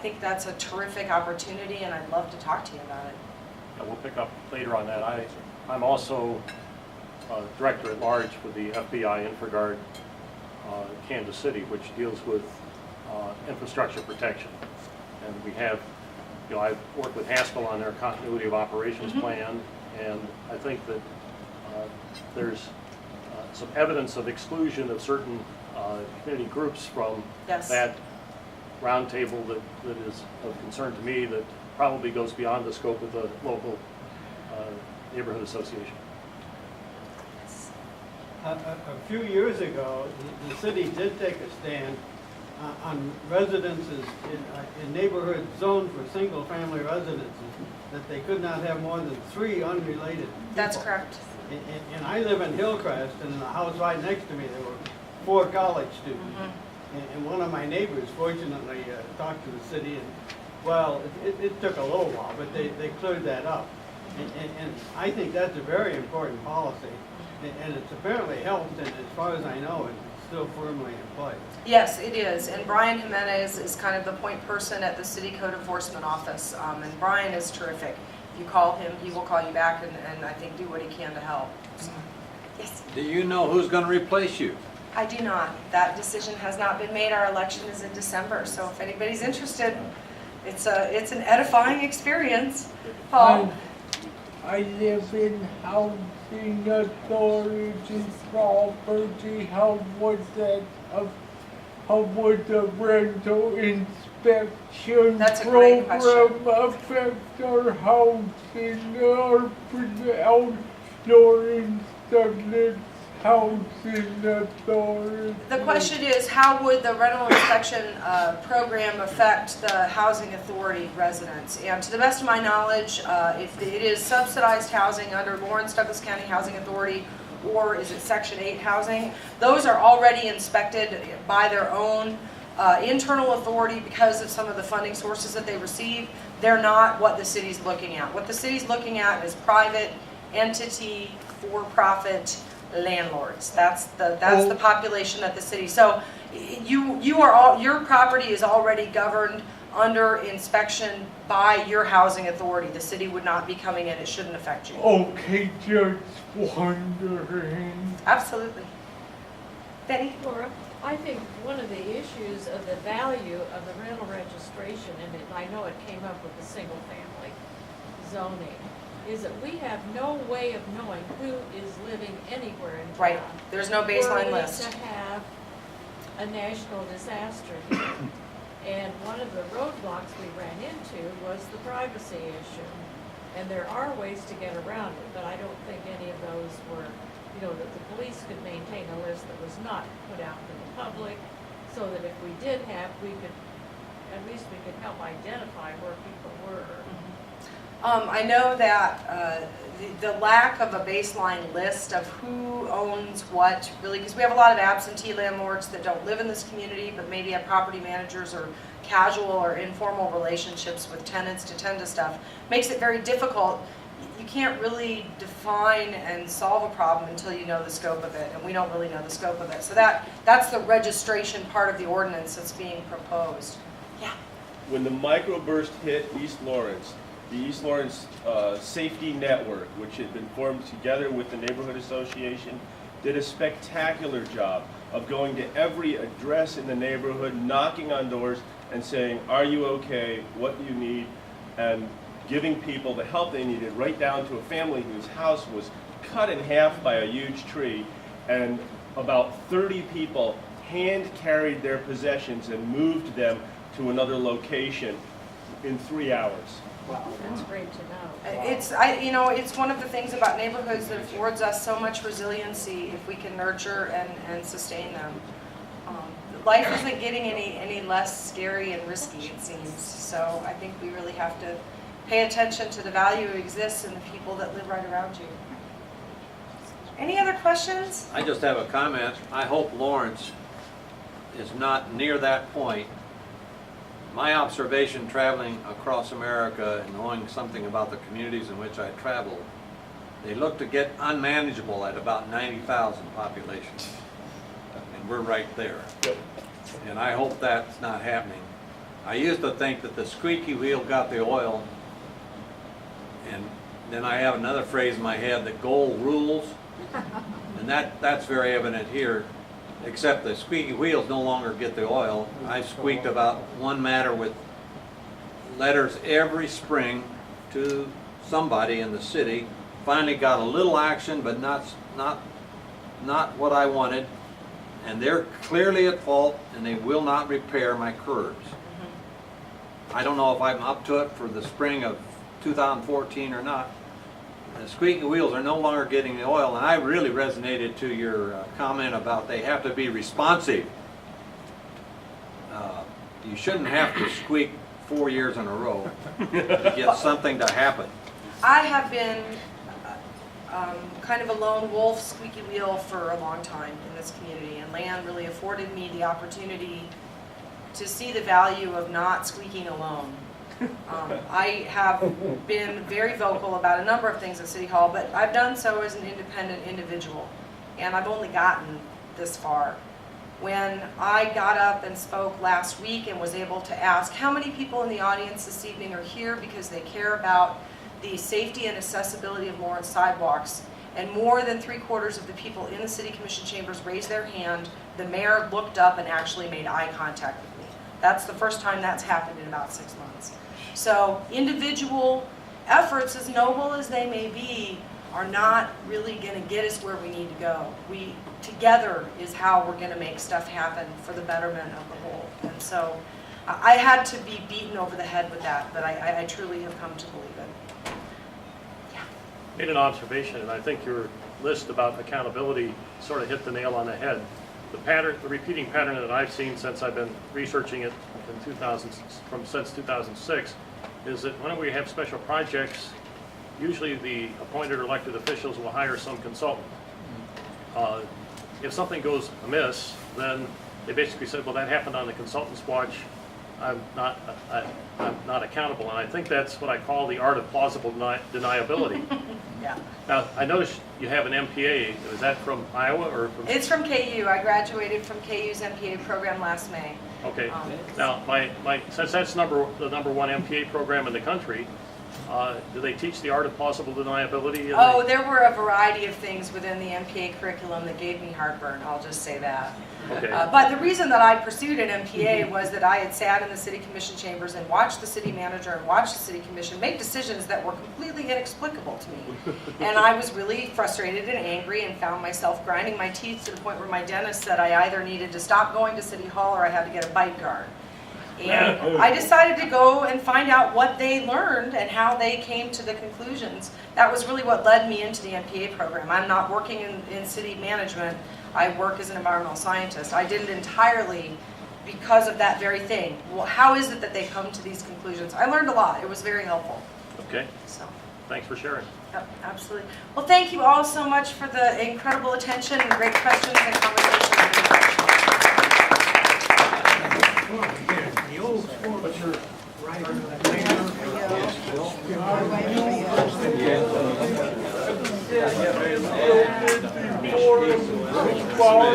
think that's a terrific opportunity, and I'd love to talk to you about it. Yeah, we'll pick up later on that. I'm also Director at Large for the FBI InfraGard Kansas City, which deals with infrastructure protection. And we have, I've worked with Haskell on their continuity of operations plan, and I think that there's some evidence of exclusion of certain community groups from Yes. that roundtable that is of concern to me, that probably goes beyond the scope of the local neighborhood association. A few years ago, the city did take a stand on residences in neighborhood zoned for single-family residences, that they could not have more than 3 unrelated people. That's correct. And I live in Hillcrest, and in the house right next to me, there were 4 college students. And one of my neighbors fortunately talked to the city, and well, it took a little while, but they cleared that up. And I think that's a very important policy. And it's apparently helped, and as far as I know, it's still firmly in place. Yes, it is, and Brian Jimenez is kind of the point person at the City Code Enforcement Office, and Brian is terrific. If you call him, he will call you back and I think do what he can to help. So, yes? Do you know who's going to replace you? I do not. That decision has not been made. Our election is in December, so if anybody's interested, it's an edifying experience. Paul? I live in housing authority property. How would the rental inspection That's a great program affect our housing or Lawrence Housing Authority? The question is, how would the rental inspection program affect the housing authority residents? And to the best of my knowledge, if it is subsidized housing under Lawrence Douglas County Housing Authority, or is it Section 8 housing, those are already inspected by their own internal authority because of some of the funding sources that they receive. They're not what the city's looking at. What the city's looking at is private entity, for-profit landlords. That's the population that the city. So your property is already governed under inspection by your housing authority. The city would not be coming in. It shouldn't affect you. Okay, just wondering. Absolutely. Betty? Laura, I think one of the issues of the value of the rental registration, and I know it came up with the single-family zoning, is that we have no way of knowing who is living anywhere in town. Right. There's no baseline list. Were we to have a national disaster here. And one of the roadblocks we ran into was the privacy issue. And there are ways to get around it, but I don't think any of those were, that the police could maintain a list that was not put out to the public, so that if we did have, at least we could help identify where people were. I know that the lack of a baseline list of who owns what, really, because we have a lot of absentee landlords that don't live in this community, but maybe have property managers or casual or informal relationships with tenants to tend to stuff, makes it very difficult. You can't really define and solve a problem until you know the scope of it, and we don't really know the scope of it. So that's the registration part of the ordinance that's being proposed. Yeah. When the microburst hit East Lawrence, the East Lawrence Safety Network, which had been formed together with the Neighborhood Association, did a spectacular job of going to every address in the neighborhood, knocking on doors and saying, are you okay, what do you need, and giving people the help they needed, right down to a family whose house was cut in half by a huge tree, and about 30 people hand carried their possessions and moved them to another location in 3 hours. Wow. That's great to know. It's one of the things about neighborhoods that affords us so much resiliency if we can nurture and sustain them. Life isn't getting any less scary and risky, it seems. So I think we really have to pay attention to the value that exists in the people that live right around you. Any other questions? I just have a comment. I hope Lawrence is not near that point. My observation traveling across America and knowing something about the communities in which I travel, they look to get unmanageable at about 90,000 population. And we're right there. And I hope that's not happening. I used to think that the squeaky wheel got the oil, and then I have another phrase in my head, that gold rules. And that's very evident here, except the squeaky wheels no longer get the oil. I squeaked about one matter with letters every spring to somebody in the city. Finally got a little action, but not what I wanted. And they're clearly at fault, and they will not repair my curbs. I don't know if I'm up to it for the spring of 2014 or not. The squeaky wheels are no longer getting the oil, and I really resonated to your comment about they have to be responsive. You shouldn't have to squeak 4 years in a row to get something to happen. I have been kind of a lone wolf squeaky wheel for a long time in this community, and land really afforded me the opportunity to see the value of not squeaking alone. I have been very vocal about a number of things at City Hall, but I've done so as an independent individual, and I've only gotten this far. When I got up and spoke last week and was able to ask how many people in the audience this evening are here because they care about the safety and accessibility of Lawrence sidewalks, and more than 3/4 of the people in the City Commission chambers raised their hand, the mayor looked up and actually made eye contact with me. That's the first time that's happened in about 6 months. So individual efforts, as noble as they may be, are not really going to get us where we need to go. We together is how we're going to make stuff happen for the betterment of the whole. And so I had to be beaten over the head with that, but I truly have come to believe it. Made an observation, and I think your list about accountability sort of hit the nail on the head. The pattern, the repeating pattern that I've seen since I've been researching it since 2006, is that when we have special projects, usually the appointed or elected officials will hire some consultant. If something goes amiss, then they basically said, well, that happened on the consultant's watch. I'm not accountable. And I think that's what I call the art of plausible deniability. Yeah. Now, I noticed you have an MPA. Is that from Iowa or from? It's from KU. I graduated from KU's MPA program last May. Okay. Now, since that's the number one MPA program in the country, do they teach the art of plausible deniability? Oh, there were a variety of things within the MPA curriculum that gave me heartburn, I'll just say that. Okay. But the reason that I pursued an MPA was that I had sat in the city commission chambers and watched the city manager and watched the city commission make decisions that were completely inexplicable to me. And I was really frustrated and angry and found myself grinding my teeth to the point where my dentist said I either needed to stop going to City Hall or I had to get a bite guard. And I decided to go and find out what they learned and how they came to the conclusions. That was really what led me into the MPA program. I'm not working in city management. I work as an environmental scientist. I did it entirely because of that very thing. Well, how is it that they come to these conclusions? I learned a lot. It was very helpful. Okay. So, Thanks for sharing. yep, absolutely. Well, thank you all so much for the incredible attention and great questions and conversations. What's your Follow